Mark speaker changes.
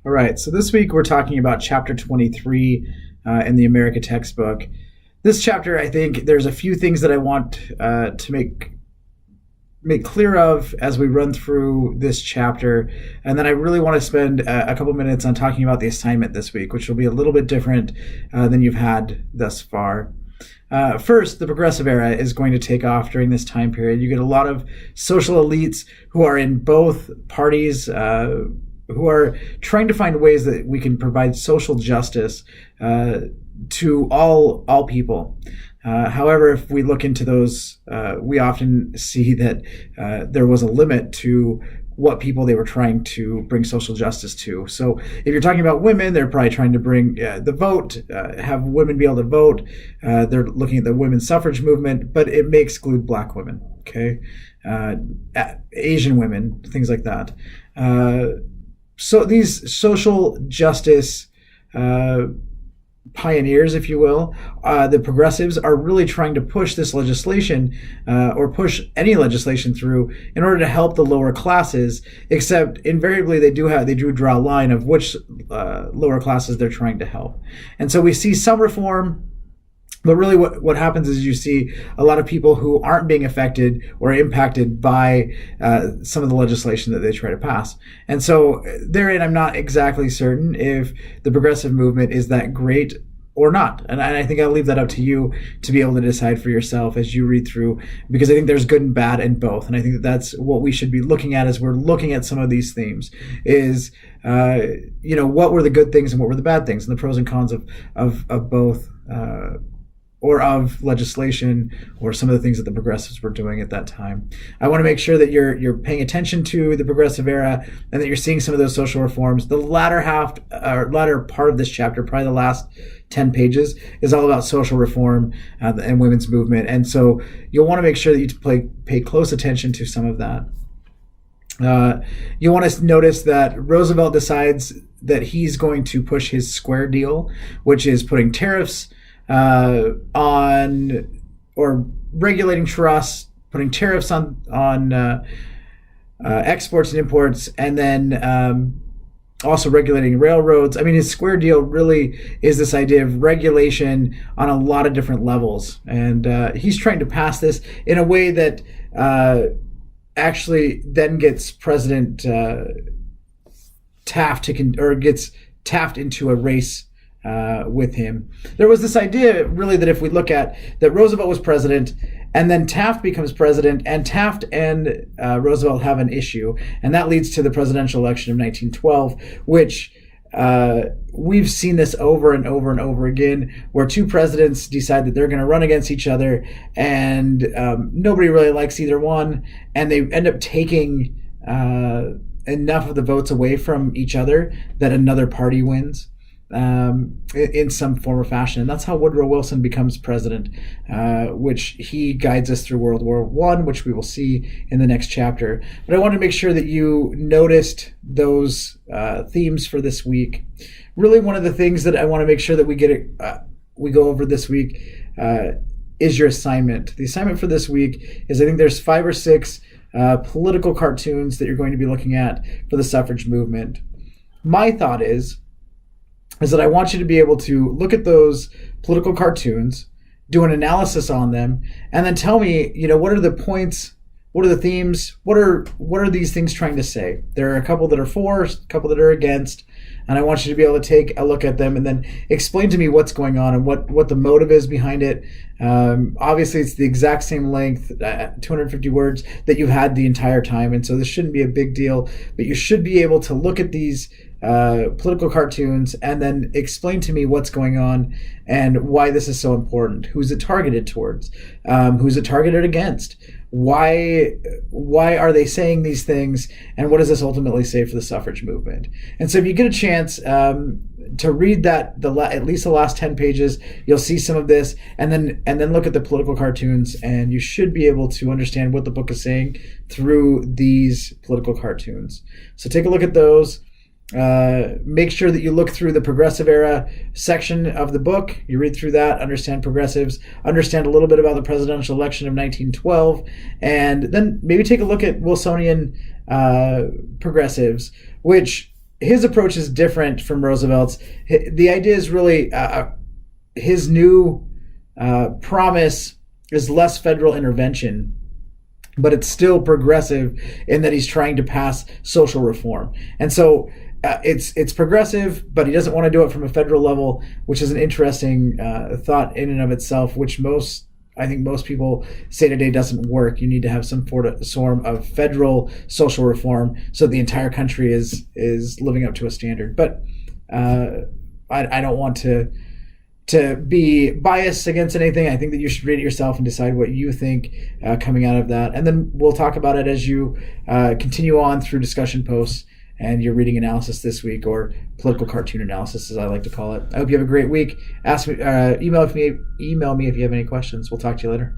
Speaker 1: All right, so this week we're talking about chapter 23 in the America textbook. This chapter, I think there's a few things that I want to make clear of as we run through this chapter, and then I really want to spend a couple minutes on talking about the assignment this week, which will be a little bit different than you've had thus far. First, the progressive era is going to take off during this time period. You get a lot of social elites who are in both parties, who are trying to find ways that we can provide social justice to all people. However, if we look into those, we often see that there was a limit to what people they were trying to bring social justice to. So if you're talking about women, they're probably trying to bring the vote, have women be able to vote. They're looking at the women's suffrage movement, but it may exclude Black women, okay? Asian women, things like that. So these social justice pioneers, if you will, the progressives are really trying to push this legislation or push any legislation through in order to help the lower classes, except invariably they do draw a line of which lower classes they're trying to help. And so we see some reform, but really what happens is you see a lot of people who aren't being affected or impacted by some of the legislation that they try to pass. And so therein, I'm not exactly certain if the progressive movement is that great or not. And I think I'll leave that up to you to be able to decide for yourself as you read through, because I think there's good and bad in both. And I think that's what we should be looking at as we're looking at some of these themes is, what were the good things and what were the bad things and the pros and cons of both, or of legislation, or some of the things that the progressives were doing at that time. I want to make sure that you're paying attention to the progressive era and that you're seeing some of those social reforms. The latter part of this chapter, probably the last 10 pages, is all about social reform and women's movement. And so you'll want to make sure that you pay close attention to some of that. You want to notice that Roosevelt decides that he's going to push his square deal, which is putting tariffs on or regulating trusts, putting tariffs on exports and imports, and then also regulating railroads. I mean, his square deal really is this idea of regulation on a lot of different levels, and he's trying to pass this in a way that actually then gets President Taft gets Taft into a race with him. There was this idea really that if we look at that Roosevelt was president and then Taft becomes president, and Taft and Roosevelt have an issue, and that leads to the presidential election of 1912, which we've seen this over and over and over again, where two presidents decide that they're going to run against each other, and nobody really likes either one, and they end up taking enough of the votes away from each other that another party wins in some form or fashion. And that's how Woodrow Wilson becomes president, which he guides us through World War I, which we will see in the next chapter. But I want to make sure that you noticed those themes for this week. Really, one of the things that I want to make sure that we go over this week is your assignment. The assignment for this week is, I think there's 5 or 6 political cartoons that you're going to be looking at for the suffrage movement. My thought is that I want you to be able to look at those political cartoons, do an analysis on them, and then tell me, what are the points, what are the themes, what are these things trying to say? There are a couple that are for, a couple that are against, and I want you to be able to take a look at them and then explain to me what's going on and what the motive is behind it. Obviously, it's the exact same length, 250 words, that you've had the entire time, and so this shouldn't be a big deal, but you should be able to look at these political cartoons and then explain to me what's going on and why this is so important. Who's it targeted towards? Who's it targeted against? Why are they saying these things? And what does this ultimately say for the suffrage movement? And so if you get a chance to read that, at least the last 10 pages, you'll see some of this, and then look at the political cartoons, and you should be able to understand what the book is saying through these political cartoons. So take a look at those. Make sure that you look through the progressive era section of the book. You read through that, understand progressives, understand a little bit about the presidential election of 1912, and then maybe take a look at Wilsonian progressives, which his approach is different from Roosevelt's. The idea is really his new promise is less federal intervention, but it's still progressive in that he's trying to pass social reform. And so it's progressive, but he doesn't want to do it from a federal level, which is an interesting thought in and of itself, which I think most people say today doesn't work. You need to have some form of federal social reform so the entire country is living up to a standard. But I don't want to be biased against anything. I think that you should read it yourself and decide what you think coming out of that. And then we'll talk about it as you continue on through discussion posts and your reading analysis this week, or political cartoon analysis, as I like to call it. I hope you have a great week. Email me if you have any questions. We'll talk to you later.